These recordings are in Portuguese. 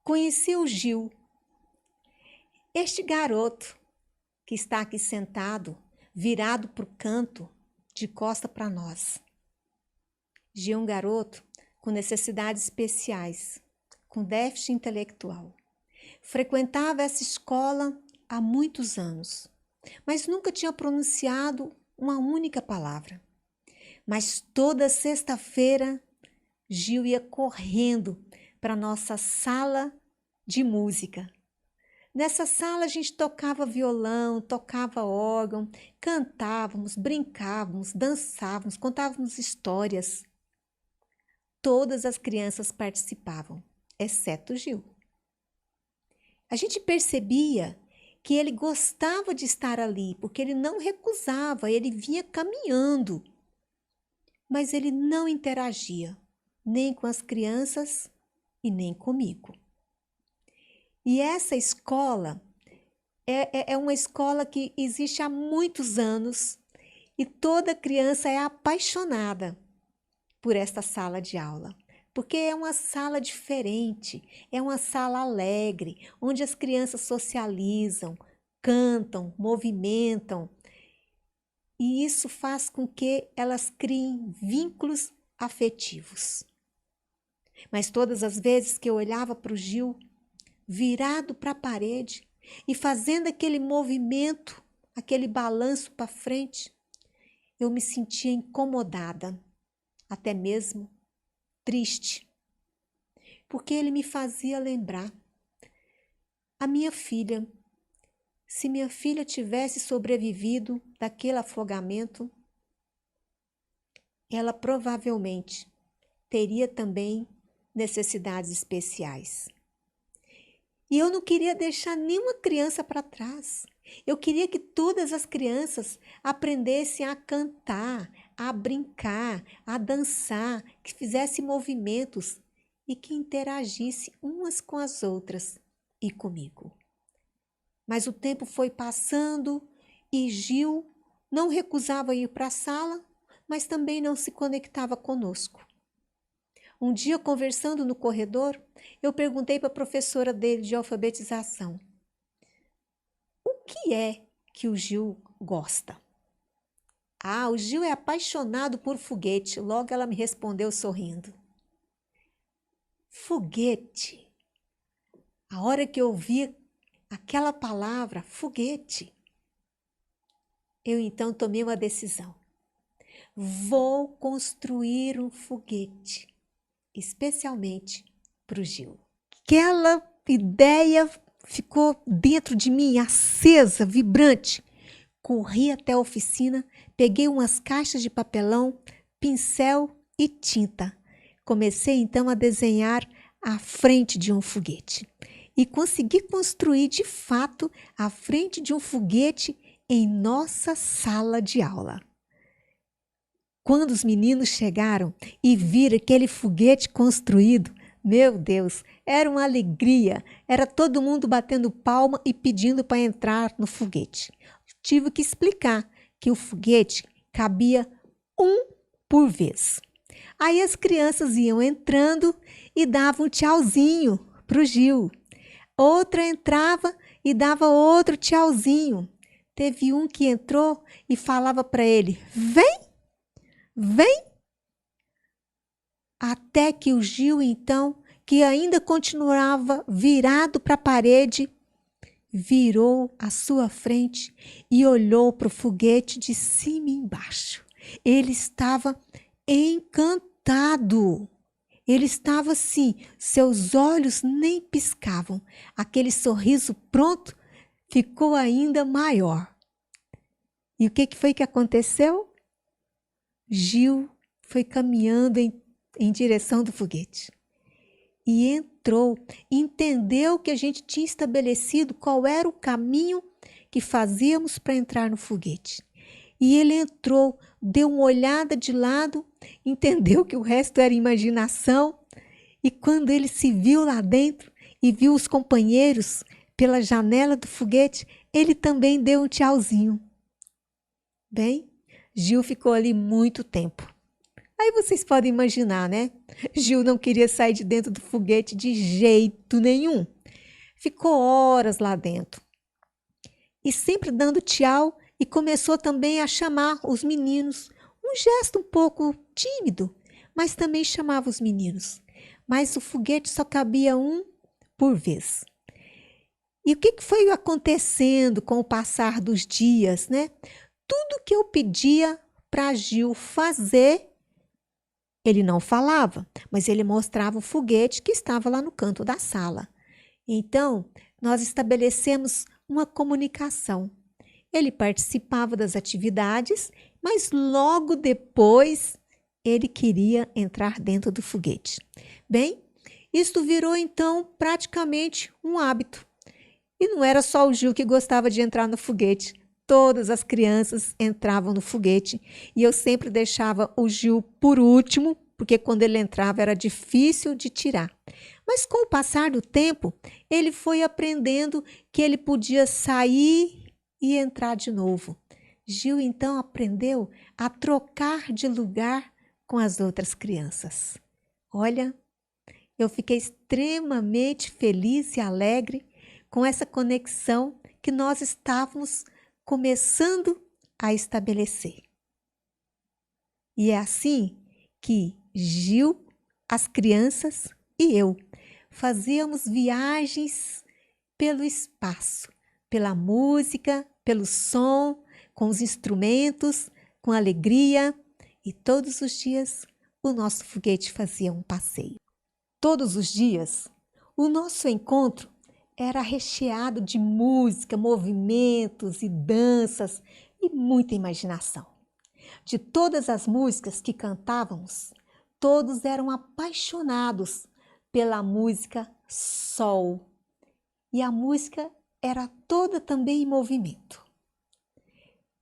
conheci o Gil, este garoto que está aqui sentado, virado para o canto, de costa para nós. Gil é um garoto com necessidades especiais, com déficit intelectual. Frequentava essa escola há muitos anos, mas nunca tinha pronunciado uma única palavra. Mas toda sexta-feira, Gil ia correndo para a nossa sala de música. Nessa sala a gente tocava violão, tocava órgão, cantávamos, brincávamos, dançávamos, contávamos histórias. Todas as crianças participavam, exceto o Gil. A gente percebia que ele gostava de estar ali, porque ele não recusava, ele vinha caminhando. Mas ele não interagia, nem com as crianças e nem comigo. E essa escola é uma escola que existe há muitos anos e toda criança é apaixonada por esta sala de aula, porque é uma sala diferente, é uma sala alegre, onde as crianças socializam, cantam, movimentam, e isso faz com que elas criem vínculos afetivos. Mas todas as vezes que eu olhava para o Gil, virado para a parede e fazendo aquele movimento, aquele balanço para frente, eu me sentia incomodada, até mesmo triste, porque ele me fazia lembrar a minha filha. Se minha filha tivesse sobrevivido daquele afogamento, ela provavelmente teria também necessidades especiais. E eu não queria deixar nenhuma criança para trás. Eu queria que todas as crianças aprendessem a cantar, a brincar, a dançar, que fizessem movimentos e que interagissem umas com as outras e comigo. Mas o tempo foi passando e Gil não recusava ir para a sala, mas também não se conectava conosco. Um dia, conversando no corredor, eu perguntei para a professora dele de alfabetização: o que é que o Gil gosta? Ah, o Gil é apaixonado por foguete. Logo ela me respondeu sorrindo. Foguete. A hora que eu ouvi aquela palavra, foguete, eu então tomei uma decisão. Vou construir um foguete, especialmente para o Gil. Aquela ideia ficou dentro de mim, acesa, vibrante. Corri até a oficina, peguei umas caixas de papelão, pincel e tinta. Comecei então a desenhar a frente de um foguete. E consegui construir de fato a frente de um foguete em nossa sala de aula. Quando os meninos chegaram e viram aquele foguete construído, meu Deus, era uma alegria, era todo mundo batendo palma e pedindo para entrar no foguete. Tive que explicar que o foguete cabia um por vez. Aí as crianças iam entrando e davam um tchauzinho para o Gil. Outra entrava e dava outro tchauzinho. Teve um que entrou e falava para ele: vem, vem. Até que o Gil, então, que ainda continuava virado para a parede, virou à sua frente e olhou para o foguete de cima e embaixo. Ele estava encantado. Ele estava assim, seus olhos nem piscavam. Aquele sorriso pronto ficou ainda maior. E o que foi que aconteceu? Gil foi caminhando em direção do foguete. E entrou, entendeu que a gente tinha estabelecido qual era o caminho que fazíamos para entrar no foguete. E ele entrou, deu uma olhada de lado, entendeu que o resto era imaginação. E quando ele se viu lá dentro e viu os companheiros pela janela do foguete, ele também deu um tchauzinho. Bem, Gil ficou ali muito tempo. Aí vocês podem imaginar, né? Gil não queria sair de dentro do foguete de jeito nenhum. Ficou horas lá dentro e sempre dando tchau e começou também a chamar os meninos. Um gesto um pouco tímido, mas também chamava os meninos. Mas o foguete só cabia um por vez. E o que foi acontecendo com o passar dos dias, né? Tudo que eu pedia para Gil fazer, ele não falava, mas ele mostrava o foguete que estava lá no canto da sala. Então, nós estabelecemos uma comunicação. Ele participava das atividades, mas logo depois ele queria entrar dentro do foguete. Bem, isto virou então praticamente um hábito. E não era só o Gil que gostava de entrar no foguete. Todas as crianças entravam no foguete e eu sempre deixava o Gil por último, porque quando ele entrava era difícil de tirar. Mas com o passar do tempo, ele foi aprendendo que ele podia sair e entrar de novo. Gil então aprendeu a trocar de lugar com as outras crianças. Olha, eu fiquei extremamente feliz e alegre com essa conexão que nós estávamos começando a estabelecer. E é assim que Gil, as crianças e eu fazíamos viagens pelo espaço, pela música, pelo som, com os instrumentos, com alegria, e todos os dias o nosso foguete fazia um passeio. Todos os dias o nosso encontro era recheado de música, movimentos e danças e muita imaginação. De todas as músicas que cantávamos, todos eram apaixonados pela música Sol. E a música era toda também em movimento.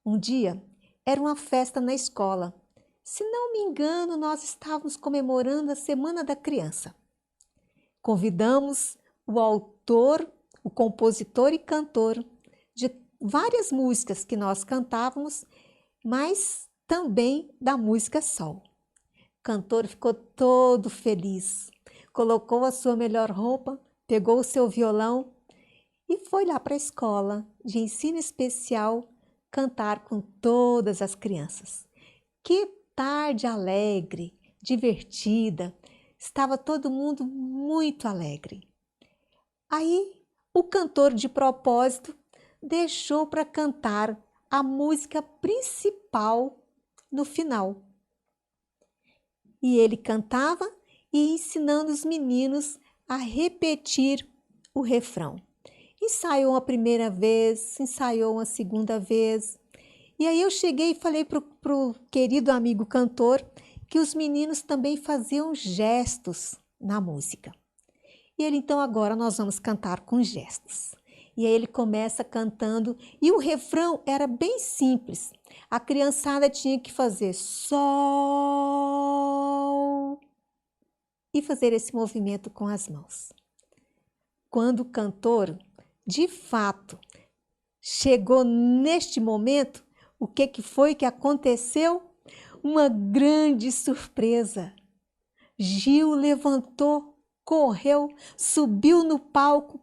Um dia, era uma festa na escola. Se não me engano, nós estávamos comemorando a Semana da Criança. Convidamos o autor, o compositor e cantor de várias músicas que nós cantávamos, mas também da música Sol. O cantor ficou todo feliz, colocou a sua melhor roupa, pegou o seu violão e foi lá para a escola de ensino especial cantar com todas as crianças. Que tarde alegre, divertida, estava todo mundo muito alegre. Aí o cantor, de propósito, deixou para cantar a música principal no final. E ele cantava e ensinando os meninos a repetir o refrão. Ensaiou a primeira vez, ensaiou uma segunda vez. E aí eu cheguei e falei para o querido amigo cantor que os meninos também faziam gestos na música. E ele, então, agora nós vamos cantar com gestos. E aí ele começa cantando e o refrão era bem simples. A criançada tinha que fazer sol e fazer esse movimento com as mãos. Quando o cantor, de fato, chegou neste momento, o que foi que aconteceu? Uma grande surpresa. Gil levantou, correu, subiu no palco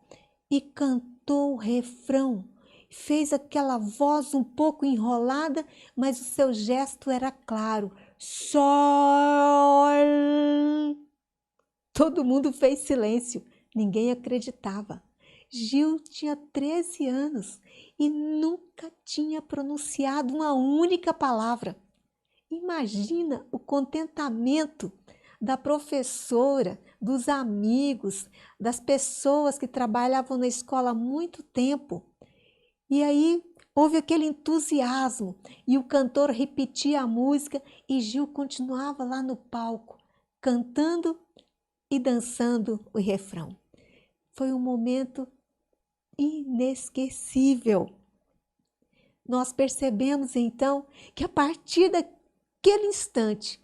e cantou o refrão. Fez aquela voz um pouco enrolada, mas o seu gesto era claro. Sol! Todo mundo fez silêncio, ninguém acreditava. Gil tinha 13 anos e nunca tinha pronunciado uma única palavra. Imagina o contentamento da professora, dos amigos, das pessoas que trabalhavam na escola há muito tempo. E aí houve aquele entusiasmo e o cantor repetia a música e Gil continuava lá no palco, cantando e dançando o refrão. Foi um momento inesquecível. Nós percebemos então que a partir daquele instante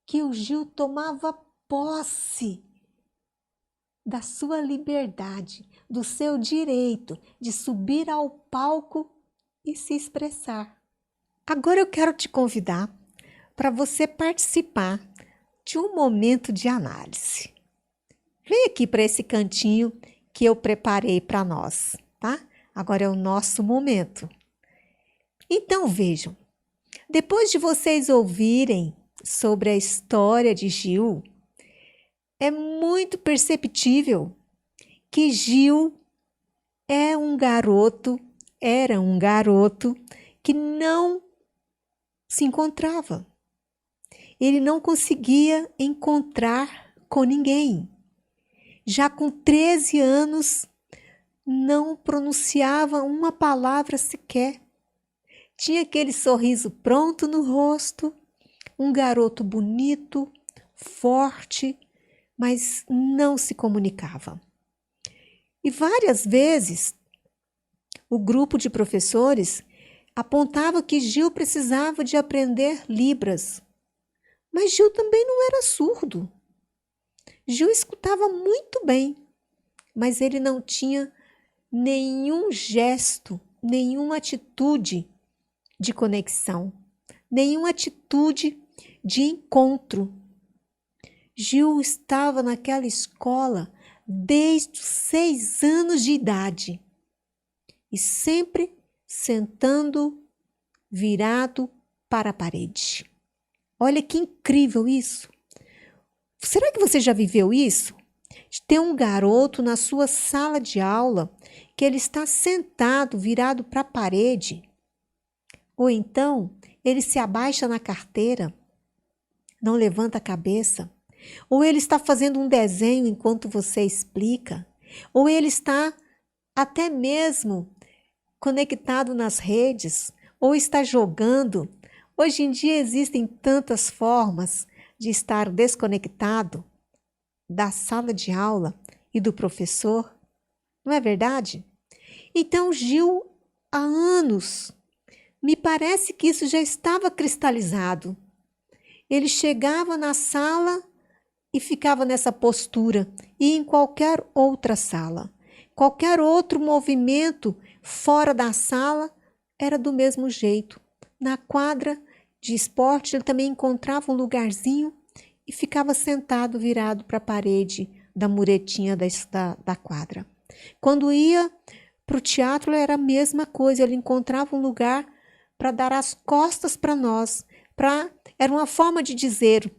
que o Gil tomava posse da sua liberdade, do seu direito de subir ao palco e se expressar. Agora eu quero te convidar para você participar de um momento de análise. Vem aqui para esse cantinho que eu preparei para nós, tá? Agora é o nosso momento. Então vejam, depois de vocês ouvirem sobre a história de Gil, é muito perceptível que Gil era um garoto que não se encontrava. Ele não conseguia encontrar com ninguém. Já com 13 anos, não pronunciava uma palavra sequer. Tinha aquele sorriso pronto no rosto, um garoto bonito, forte, mas não se comunicava. E várias vezes o grupo de professores apontava que Gil precisava de aprender Libras. Mas Gil também não era surdo. Gil escutava muito bem, mas ele não tinha nenhum gesto, nenhuma atitude de conexão, nenhuma atitude de encontro. Gil estava naquela escola desde os 6 anos de idade e sempre sentando virado para a parede. Olha que incrível isso! Será que você já viveu isso? De ter um garoto na sua sala de aula que ele está sentado virado para a parede? Ou então ele se abaixa na carteira, não levanta a cabeça? Ou ele está fazendo um desenho enquanto você explica? Ou ele está até mesmo conectado nas redes? Ou está jogando? Hoje em dia existem tantas formas de estar desconectado da sala de aula e do professor, não é verdade? Então, Gil, há anos, me parece que isso já estava cristalizado. Ele chegava na sala e ficava nessa postura, e em qualquer outra sala. Qualquer outro movimento fora da sala era do mesmo jeito. Na quadra de esporte, ele também encontrava um lugarzinho e ficava sentado virado para a parede da muretinha da quadra. Quando ia para o teatro, era a mesma coisa, ele encontrava um lugar para dar as costas para nós. Era uma forma de dizer: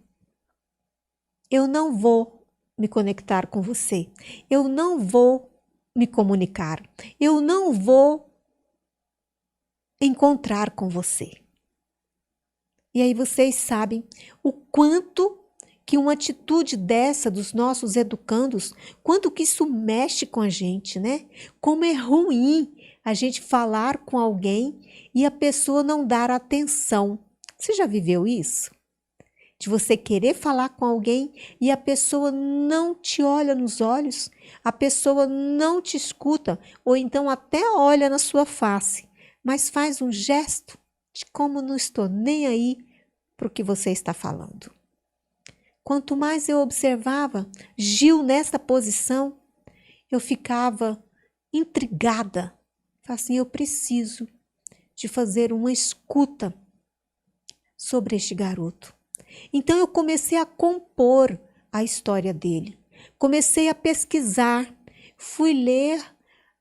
eu não vou me conectar com você, eu não vou me comunicar, eu não vou encontrar com você. E aí vocês sabem o quanto que uma atitude dessa dos nossos educandos, quanto que isso mexe com a gente, né? Como é ruim a gente falar com alguém e a pessoa não dar atenção. Você já viveu isso? De você querer falar com alguém e a pessoa não te olha nos olhos, a pessoa não te escuta, ou então até olha na sua face, mas faz um gesto de como não estou nem aí para o que você está falando. Quanto mais eu observava Gil nessa posição, eu ficava intrigada. Assim, eu preciso de fazer uma escuta sobre este garoto. Então eu comecei a compor a história dele. Comecei a pesquisar, fui ler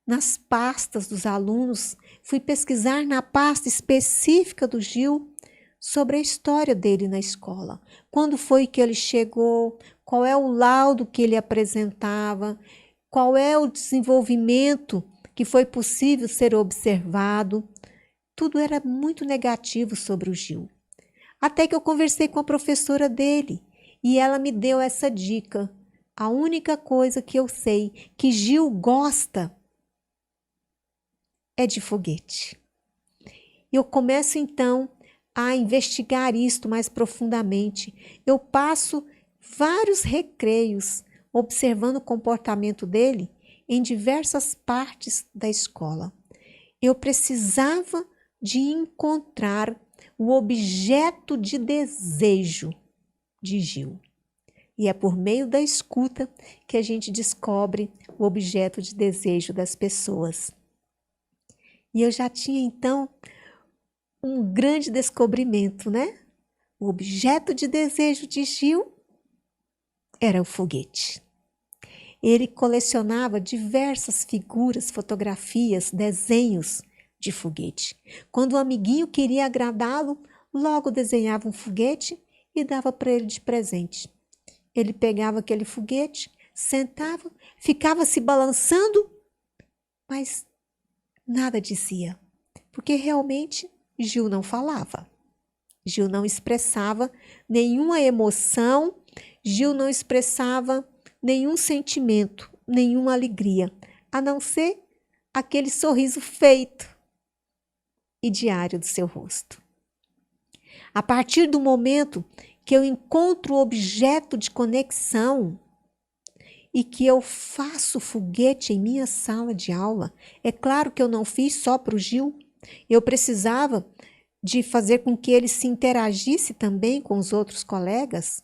nas pastas dos alunos, fui pesquisar na pasta específica do Gil sobre a história dele na escola. Quando foi que ele chegou, qual é o laudo que ele apresentava, qual é o desenvolvimento que foi possível ser observado. Tudo era muito negativo sobre o Gil. Até que eu conversei com a professora dele e ela me deu essa dica. A única coisa que eu sei que Gil gosta é de foguete. Eu começo então a investigar isto mais profundamente. Eu passo vários recreios observando o comportamento dele em diversas partes da escola. Eu precisava de encontrar o objeto de desejo de Gil. E é por meio da escuta que a gente descobre o objeto de desejo das pessoas. E eu já tinha, então, um grande descobrimento, né? O objeto de desejo de Gil era o foguete. Ele colecionava diversas figuras, fotografias, desenhos de foguete. Quando o amiguinho queria agradá-lo, logo desenhava um foguete e dava para ele de presente. Ele pegava aquele foguete, sentava, ficava se balançando, mas nada dizia, porque realmente Gil não falava. Gil não expressava nenhuma emoção, Gil não expressava nenhum sentimento, nenhuma alegria, a não ser aquele sorriso feito e diário do seu rosto. A partir do momento que eu encontro o objeto de conexão e que eu faço foguete em minha sala de aula, é claro que eu não fiz só para o Gil, eu precisava de fazer com que ele se interagisse também com os outros colegas,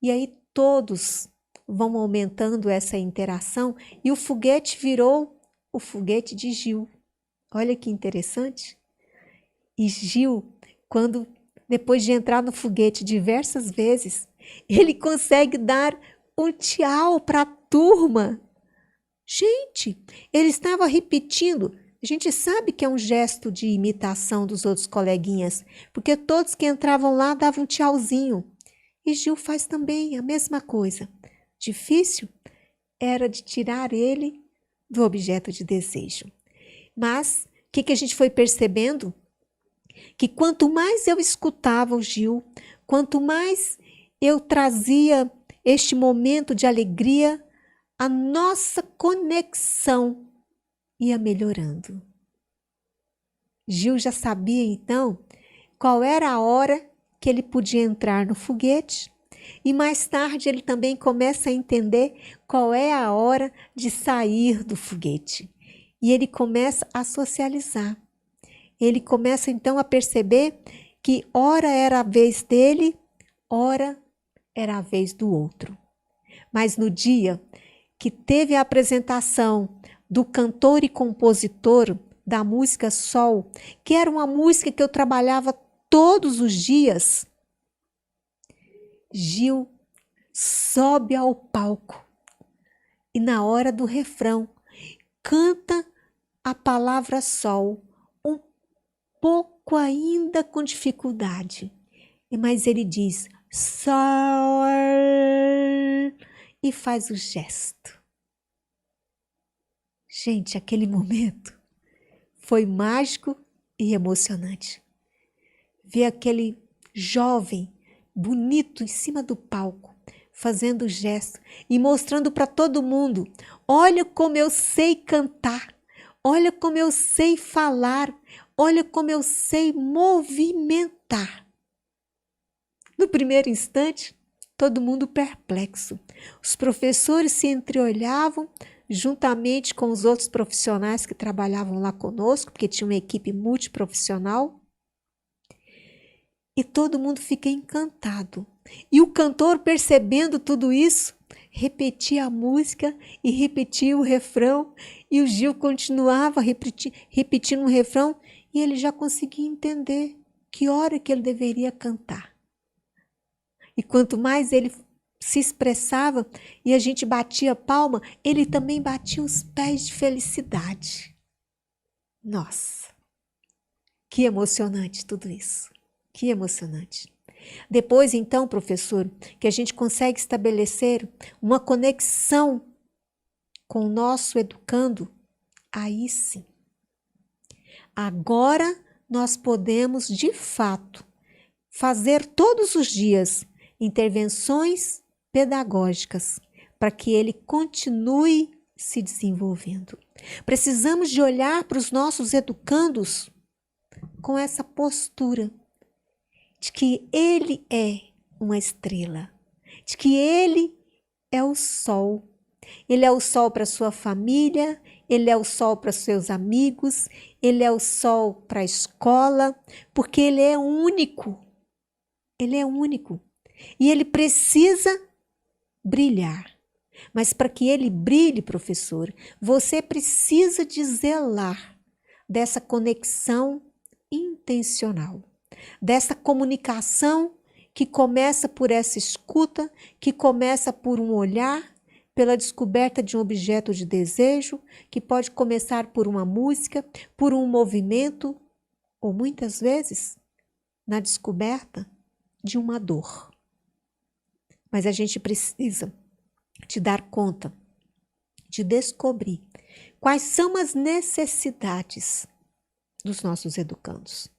e aí todos vão aumentando essa interação, e o foguete virou o foguete de Gil. Olha que interessante. E Gil, depois de entrar no foguete diversas vezes, ele consegue dar um tchau para a turma. Gente, ele estava repetindo. A gente sabe que é um gesto de imitação dos outros coleguinhas, porque todos que entravam lá davam um tchauzinho. E Gil faz também a mesma coisa. Difícil era de tirar ele do objeto de desejo. Mas o que a gente foi percebendo? Que quanto mais eu escutava o Gil, quanto mais eu trazia este momento de alegria, a nossa conexão ia melhorando. Gil já sabia, então, qual era a hora que ele podia entrar no foguete, e mais tarde ele também começa a entender qual é a hora de sair do foguete. E ele começa a socializar. Ele começa, então, a perceber que ora era a vez dele, ora era a vez do outro. Mas no dia que teve a apresentação do cantor e compositor da música Sol, que era uma música que eu trabalhava todos os dias, Gil sobe ao palco e na hora do refrão canta a palavra Sol, um pouco ainda com dificuldade, mas ele diz Sol e faz o gesto. Gente, aquele momento foi mágico e emocionante. Ver aquele jovem bonito em cima do palco, fazendo o gesto e mostrando para todo mundo, olha como eu sei cantar, olha como eu sei falar, olha como eu sei movimentar. No primeiro instante, todo mundo perplexo. Os professores se entreolhavam, juntamente com os outros profissionais que trabalhavam lá conosco, porque tinha uma equipe multiprofissional, e todo mundo fica encantado. E o cantor, percebendo tudo isso, repetia a música e repetia o refrão, e o Gil continuava repetindo o refrão, e ele já conseguia entender que hora que ele deveria cantar. E quanto mais ele se expressava e a gente batia palma, ele também batia os pés de felicidade. Nossa, que emocionante tudo isso, que emocionante. Depois, então, professor, que a gente consegue estabelecer uma conexão com o nosso educando, aí sim. Agora nós podemos, de fato, fazer todos os dias intervenções pedagógicas para que ele continue se desenvolvendo. Precisamos de olhar para os nossos educandos com essa postura de que ele é uma estrela, de que ele é o sol. Ele é o sol para sua família, ele é o sol para seus amigos, ele é o sol para a escola, porque ele é único. Ele é único. E ele precisa brilhar. Mas para que ele brilhe, professor, você precisa de zelar dessa conexão intencional, dessa comunicação que começa por essa escuta, que começa por um olhar, pela descoberta de um objeto de desejo, que pode começar por uma música, por um movimento, ou muitas vezes na descoberta de uma dor. Mas a gente precisa de dar conta, de descobrir quais são as necessidades dos nossos educandos,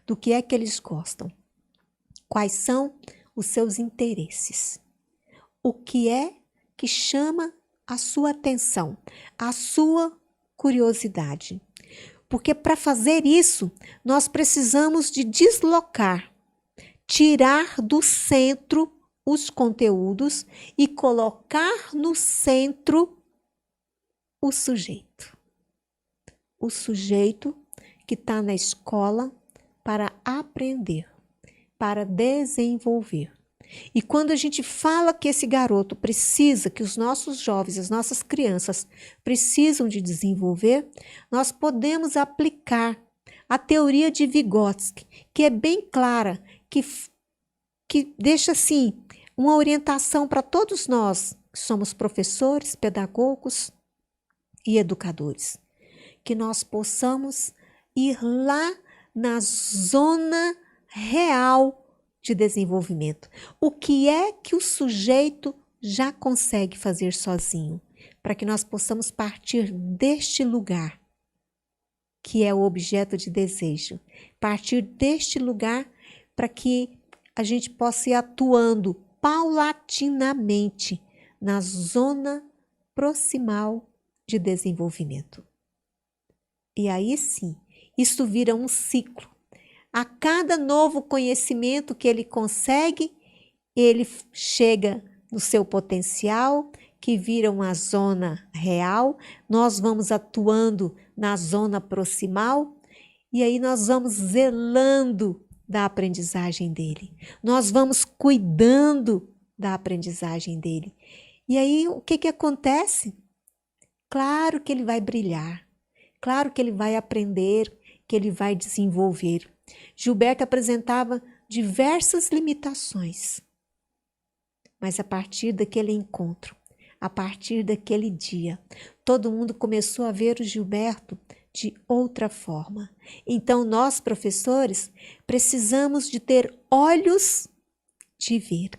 do que é que eles gostam, quais são os seus interesses, o que é que chama a sua atenção, a sua curiosidade. Porque para fazer isso, nós precisamos de deslocar, tirar do centro os conteúdos e colocar no centro o sujeito. O sujeito que está na escola para aprender, para desenvolver. E quando a gente fala que esse garoto precisa, que os nossos jovens, as nossas crianças precisam de desenvolver, nós podemos aplicar a teoria de Vygotsky, que é bem clara, que deixa assim uma orientação para todos nós, que somos professores, pedagogos e educadores, que nós possamos ir lá na zona real de desenvolvimento. O que é que o sujeito já consegue fazer sozinho, para que nós possamos partir deste lugar, que é o objeto de desejo, partir deste lugar para que a gente possa ir atuando paulatinamente na zona proximal de desenvolvimento. E aí sim, isso vira um ciclo. A cada novo conhecimento que ele consegue, ele chega no seu potencial, que vira uma zona real, nós vamos atuando na zona proximal, e aí nós vamos zelando da aprendizagem dele. Nós vamos cuidando da aprendizagem dele. E aí o que acontece? Claro que ele vai brilhar, claro que ele vai aprender, que ele vai desenvolver. Gilberto apresentava diversas limitações, mas a partir daquele encontro, a partir daquele dia, todo mundo começou a ver o Gilberto de outra forma. Então nós, professores, precisamos de ter olhos de ver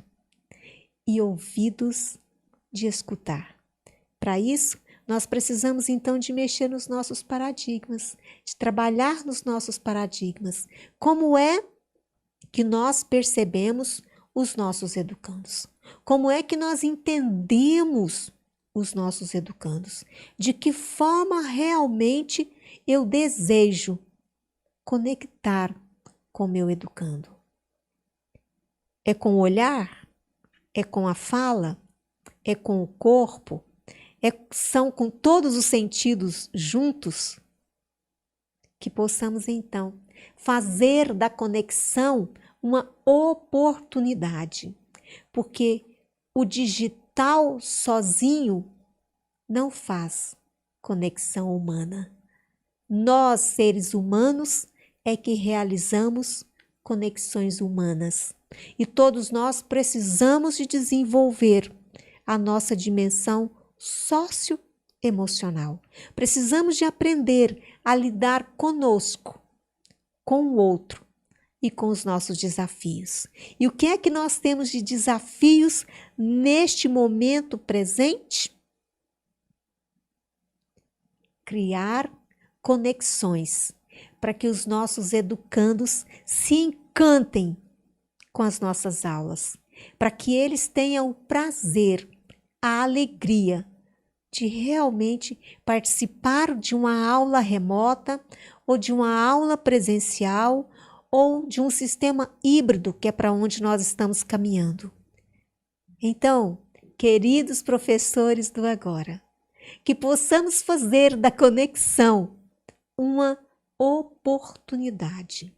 e ouvidos de escutar. Para isso, nós precisamos então de mexer nos nossos paradigmas, de trabalhar nos nossos paradigmas. Como é que nós percebemos os nossos educandos? Como é que nós entendemos os nossos educandos? De que forma realmente eu desejo conectar com meu educando? É com o olhar? É com a fala? É com o corpo? São com todos os sentidos juntos? Que possamos então fazer da conexão uma oportunidade, porque o digital sozinho não faz conexão humana. Nós, seres humanos, é que realizamos conexões humanas. E todos nós precisamos de desenvolver a nossa dimensão socioemocional. Precisamos de aprender a lidar conosco, com o outro e com os nossos desafios. E o que é que nós temos de desafios neste momento presente? Criar conexões para que os nossos educandos se encantem com as nossas aulas, para que eles tenham o prazer, a alegria de realmente participar de uma aula remota ou de uma aula presencial ou de um sistema híbrido, que é para onde nós estamos caminhando. Então, queridos professores do agora, que possamos fazer da conexão uma oportunidade.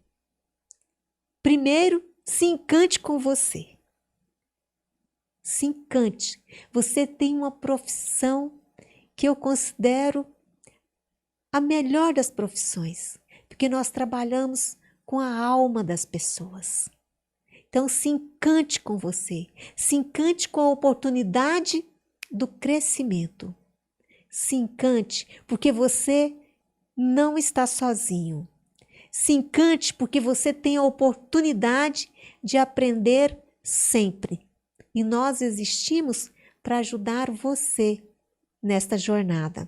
Primeiro, se encante com você. Se encante. Você tem uma profissão que eu considero a melhor das profissões, porque nós trabalhamos com a alma das pessoas. Então, se encante com você, se encante com a oportunidade do crescimento. Se encante porque você não está sozinho. Se encante porque você tem a oportunidade de aprender sempre. E nós existimos para ajudar você nesta jornada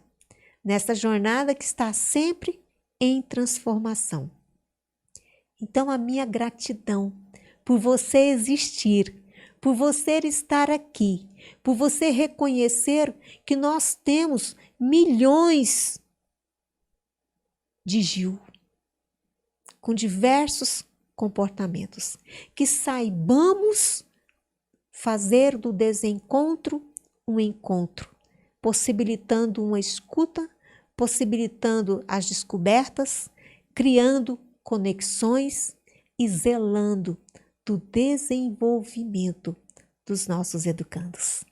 que está sempre em transformação. Então, a minha gratidão por você existir, por você estar aqui, por você reconhecer que nós temos milhões de Gil com diversos comportamentos, que saibamos fazer do desencontro um encontro, possibilitando uma escuta, possibilitando as descobertas, criando conexões e zelando do desenvolvimento dos nossos educandos.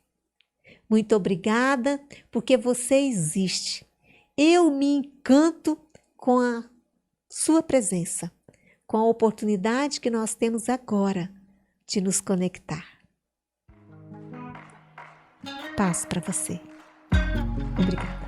Muito obrigada, porque você existe. Eu me encanto com a sua presença, com a oportunidade que nós temos agora de nos conectar. Paz para você. Obrigada.